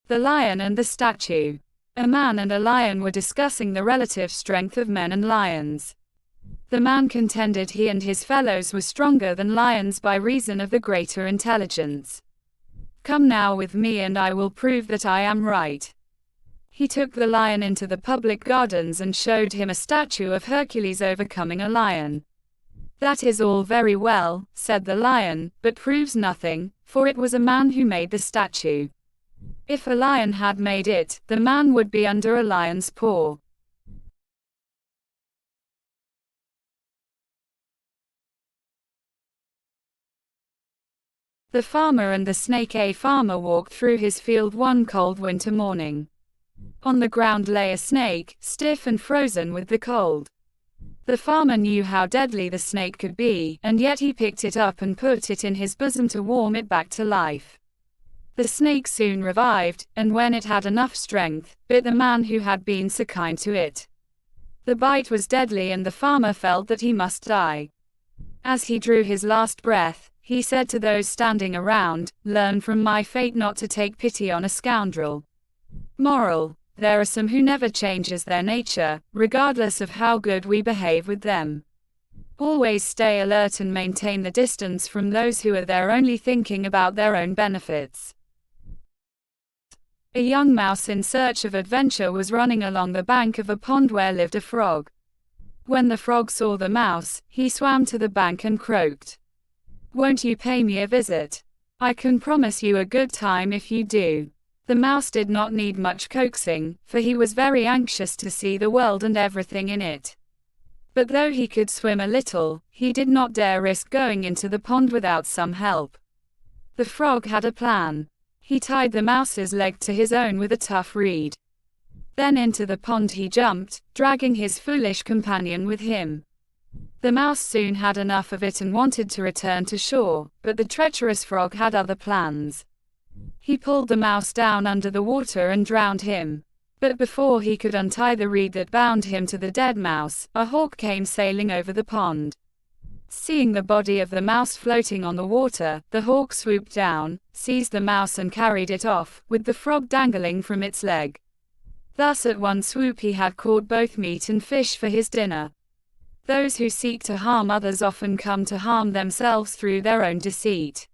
The Lion and the Statue. A man and a lion were discussing the relative strength of men and lions. The man contended he and his fellows were stronger than lions by reason of the greater intelligence. "Come now with me and I will prove that I am right." He took the lion into the public gardens and showed him a statue of Hercules overcoming a lion. "That is all very well," said the lion, "but proves nothing, for it was a man who made the statue. If a lion had made it, the man would be under a lion's paw." The Farmer and the Snake. A farmer walked through his field one cold winter morning. On the ground lay a snake, stiff and frozen with the cold. The farmer knew how deadly the snake could be, and yet he picked it up and put it in his bosom to warm it back to life. The snake soon revived, and when it had enough strength, bit the man who had been so kind to it. The bite was deadly and the farmer felt that he must die. As he drew his last breath, he said to those standing around, "Learn from my fate not to take pity on a scoundrel." Moral: there are some who never changes their nature, regardless of how good we behave with them. Always stay alert and maintain the distance from those who are there only thinking about their own benefits. A young mouse in search of adventure was running along the bank of a pond where lived a frog. When the frog saw the mouse, he swam to the bank and croaked, "Won't you pay me a visit? I can promise you a good time if you do." The mouse did not need much coaxing, for he was very anxious to see the world and everything in it. But though he could swim a little, he did not dare risk going into the pond without some help. The frog had a plan. He tied the mouse's leg to his own with a tough reed. Then into the pond he jumped, dragging his foolish companion with him. The mouse soon had enough of it and wanted to return to shore, but the treacherous frog had other plans. He pulled the mouse down under the water and drowned him. But before he could untie the reed that bound him to the dead mouse, a hawk came sailing over the pond. Seeing the body of the mouse floating on the water, the hawk swooped down, seized the mouse and carried it off, with the frog dangling from its leg. Thus at one swoop he had caught both meat and fish for his dinner. Those who seek to harm others often come to harm themselves through their own deceit.